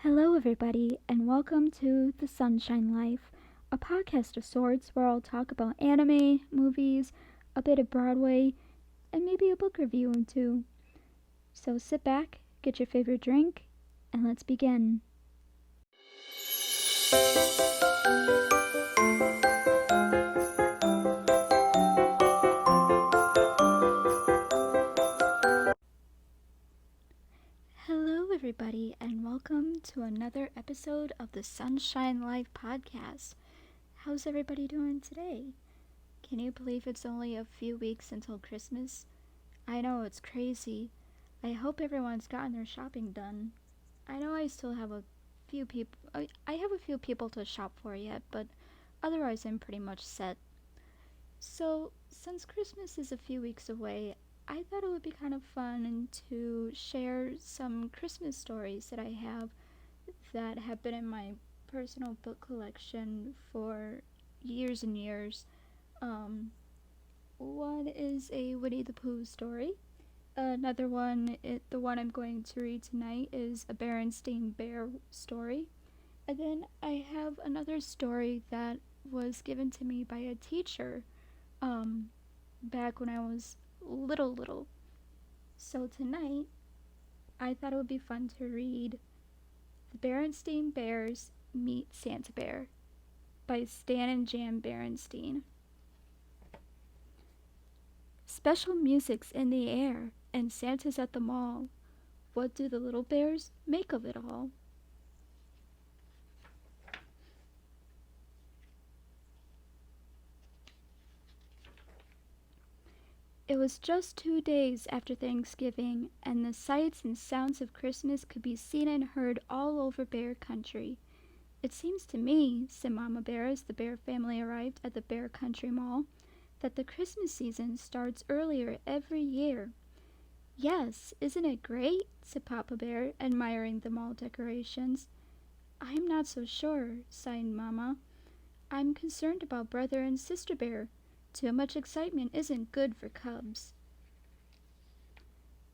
Hello, everybody, and welcome to The Sunshine Life, a podcast of sorts where I'll talk about anime, movies, a bit of Broadway, and maybe a book review or two. So sit back, get your favorite drink, and let's begin. Hello, everybody, and welcome to another episode of the Sunshine Life podcast. How's everybody doing today? Can you believe it's only a few weeks until Christmas? I know, it's crazy. I hope everyone's gotten their shopping done. I know I still have a few people. I have a few people to shop for yet, but otherwise I'm pretty much set. So, since Christmas is a few weeks away, I thought it would be kind of fun to share some Christmas stories that I have that have been in my personal book collection for years and years. Um, One is a Winnie the Pooh story. Another one, the one I'm going to read tonight, is a Berenstain bear story. And then I have another story that was given to me by a teacher um, back when I was little. So tonight, I thought it would be fun to read The Berenstain Bears Meet Santa Bear by Stan and Jan Berenstain. Special music's in the air, and Santa's at the mall. What do the little bears make of it all? It was just 2 days after Thanksgiving, and the sights and sounds of Christmas could be seen and heard all over Bear Country. It seems to me, said Mama Bear as the Bear family arrived at the Bear Country Mall, that the Christmas season starts earlier every year. Yes, isn't it great? Said Papa Bear, admiring the mall decorations. I'm not so sure, sighed Mama. I'm concerned about Brother and Sister Bear. Too much excitement isn't good for cubs.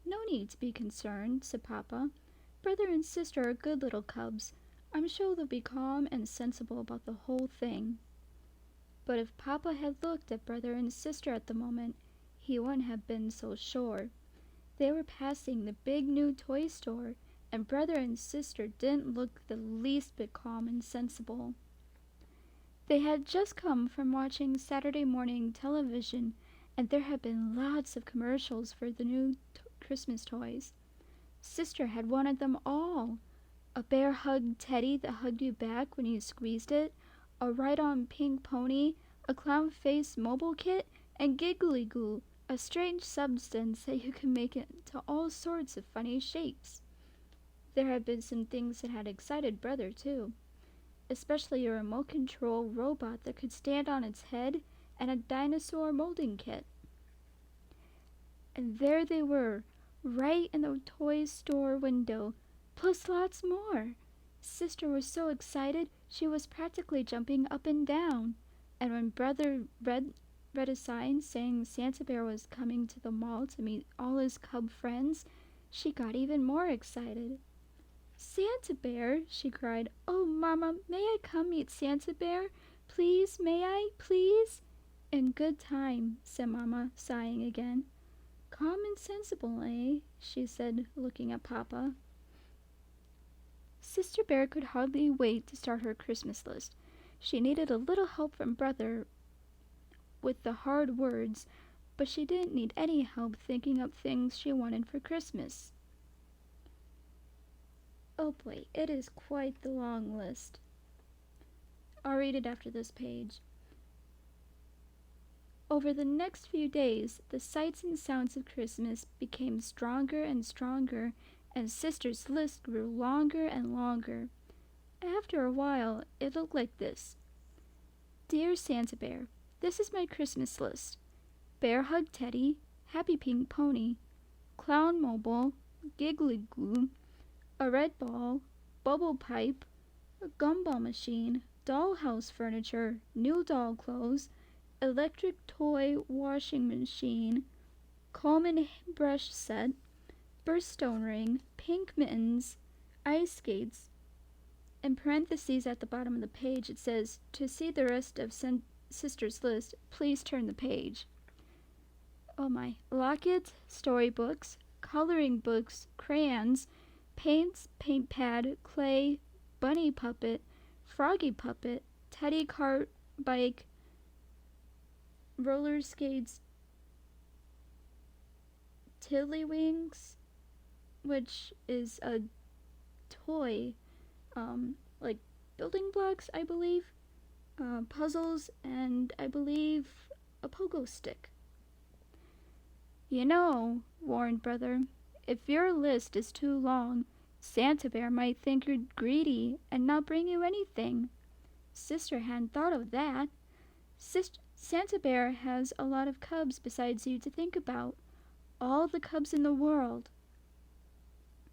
No need to be concerned, said Papa. Brother and sister are good little cubs. I'm sure they'll be calm and sensible about the whole thing. But if Papa had looked at Brother and sister at the moment, he wouldn't have been so sure. They were passing the big new toy store, and Brother and sister didn't look the least bit calm and sensible. They had just come from watching Saturday morning television, and there had been lots of commercials for the new Christmas toys. Sister had wanted them all. A bear hugged teddy that hugged you back when you squeezed it, a ride-on pink pony, a clown-faced mobile kit, and Giggly Goo, a strange substance that you could make into all sorts of funny shapes. There had been some things that had excited Brother, too, especially a remote control robot that could stand on its head and a dinosaur molding kit. And there they were, right in the toy store window, plus lots more. Sister was so excited she was practically jumping up and down. And when Brother read a sign saying Santa Bear was coming to the mall to meet all his cub friends, she got even more excited. Santa Bear, she cried. Oh, Mama, may I come meet Santa Bear? Please, may I, please? In good time, said Mama, sighing again. Calm and sensible, eh? She said, looking at Papa. Sister Bear could hardly wait to start her Christmas list. She needed a little help from Brother with the hard words, but she didn't need any help thinking up things she wanted for Christmas. Oh boy, it is quite the long list. I'll read it after this page. Over the next few days, the sights and sounds of Christmas became stronger and stronger, and Sister's list grew longer and longer. After a while, it looked like this. Dear Santa Bear, this is my Christmas list. Bear Hug Teddy, Happy Pink Pony, Clown Mobile, Giggly Goo, a red ball, bubble pipe, a gumball machine, dollhouse furniture, new doll clothes, electric toy washing machine, comb and brush set, birthstone ring, pink mittens, ice skates, In parentheses at the bottom of the page, it says, "To see the rest of Sister's list, please turn the page." Oh my. Locket, storybooks, coloring books, crayons, paints, paint pad, clay, bunny puppet, froggy puppet, teddy cart, bike, roller skates, tiddlywinks, which is a toy, like building blocks, I believe, puzzles, and I believe a pogo stick. "You know," warned Brother, "if your list is too long, Santa Bear might think you're greedy and not bring you anything." Sister hadn't thought of that. Santa Bear has a lot of cubs besides you to think about. All the cubs in the world.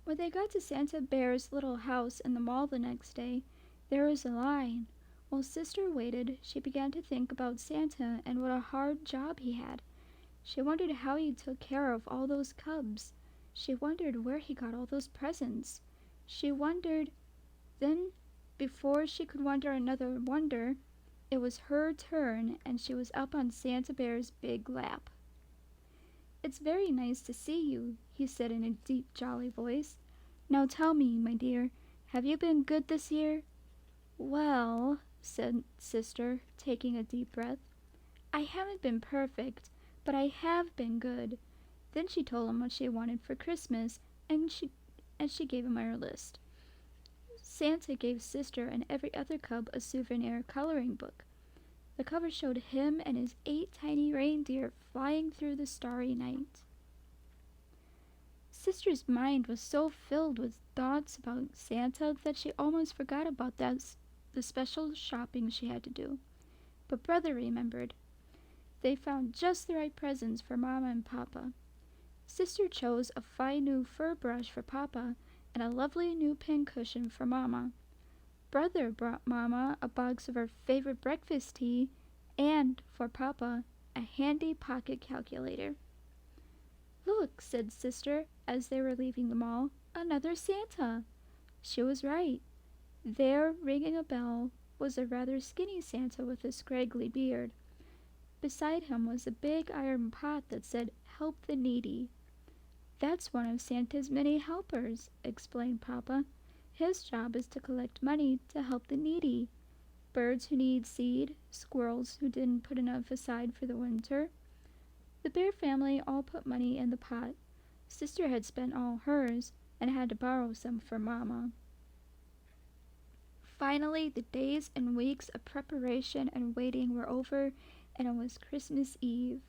When they got to Santa Bear's little house in the mall the next day, there was a line. While Sister waited, she began to think about Santa and what a hard job he had. She wondered how he took care of all those cubs. She wondered where he got all those presents. She wondered. Then, before she could wonder another wonder, it was her turn, and she was up on Santa Bear's big lap. "It's very nice to see you," he said in a deep, jolly voice. "Now tell me, my dear, have you been good this year?" "Well," said Sister, taking a deep breath, "I haven't been perfect, but I have been good." Then she told him what she wanted for Christmas, and she gave him her list. Santa gave Sister and every other cub a souvenir coloring book. The cover showed him and his 8 tiny reindeer flying through the starry night. Sister's mind was so filled with thoughts about Santa that she almost forgot about the special shopping she had to do. But Brother remembered. They found just the right presents for Mama and Papa. Sister chose a fine new fur brush for Papa and a lovely new pincushion for Mama. Brother brought Mama a box of her favorite breakfast tea and, for Papa, a handy pocket calculator. "Look," said Sister as they were leaving the mall, "another Santa." She was right. There, ringing a bell, was a rather skinny Santa with a scraggly beard. Beside him was a big iron pot that said, "Help the Needy." "That's one of Santa's many helpers," explained Papa. "His job is to collect money to help the needy. Birds who need seed, squirrels who didn't put enough aside for the winter." The Bear family all put money in the pot. Sister had spent all hers and had to borrow some for Mama. Finally, the days and weeks of preparation and waiting were over, and it was Christmas Eve.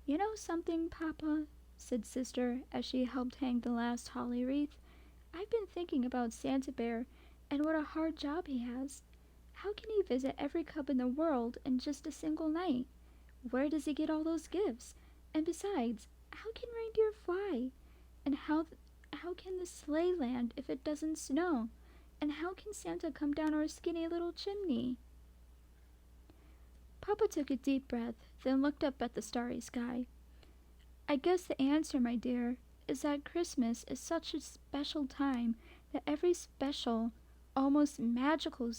"You know something, Papa?" said Sister as she helped hang the last holly wreath. "I've been thinking about Santa Bear and what a hard job he has. How can he visit every cub in the world in just a single night? Where does he get all those gifts? And besides, how can reindeer fly? And how can the sleigh land if it doesn't snow? And how can Santa come down our skinny little chimney?" Papa took a deep breath, then looked up at the starry sky. "I guess the answer, my dear, is that Christmas is such a special time that every special, almost magical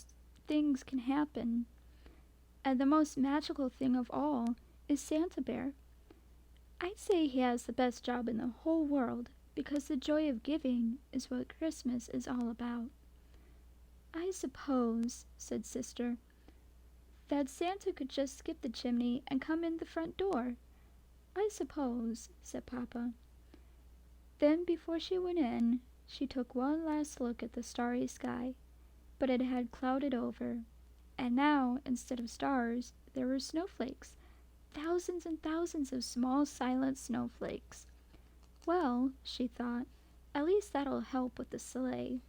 things can happen. And the most magical thing of all is Santa Bear. I'd say he has the best job in the whole world because the joy of giving is what Christmas is all about." "I suppose," said Sister, "that Santa could just skip the chimney and come in the front door." "I suppose," said Papa. Then before she went in, she took one last look at the starry sky, but it had clouded over, and now, instead of stars, there were snowflakes, thousands and thousands of small silent snowflakes. "Well," she thought, "at least that'll help with the sleigh."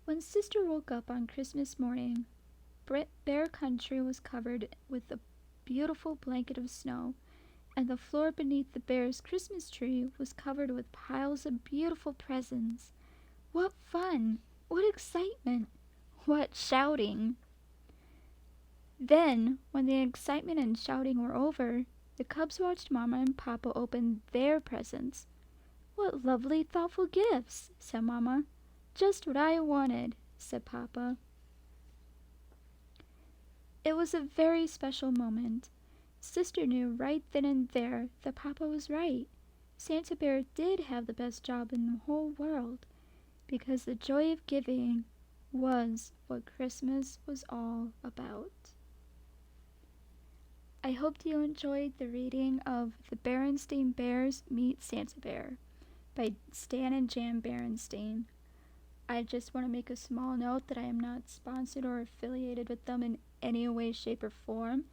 When Sister woke up on Christmas morning, Bear Country was covered with a beautiful blanket of snow, and the floor beneath the bear's Christmas tree was covered with piles of beautiful presents. What fun! What excitement! What shouting! Then, when the excitement and shouting were over, the cubs watched Mama and Papa open their presents. "What lovely, thoughtful gifts," said Mama. Just what I wanted, said Papa. It was a very special moment. Sister knew right then and there that Papa was right. Santa Bear did have the best job in the whole world, because the joy of giving was what Christmas was all about. I hope you enjoyed the reading of The Berenstain Bears Meet Santa Bear by Stan and Jan Berenstain. I just want to make a small note that I am not sponsored or affiliated with them in any way, shape, or form.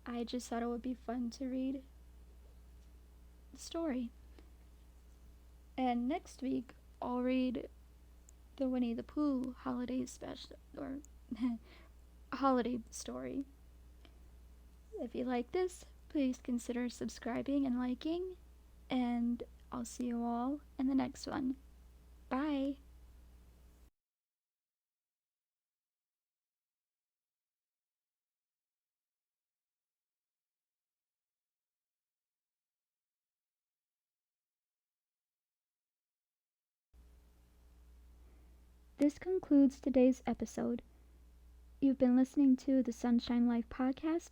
I just thought it would be fun to read the story. And next week, I'll read the Winnie the Pooh holiday special, or holiday story. If you like this, please consider subscribing and liking, and I'll see you all in the next one. Bye! This concludes today's episode. You've been listening to the Sunshine Life podcast.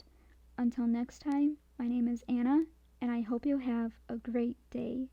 Until next time, my name is Anna, and I hope you have a great day.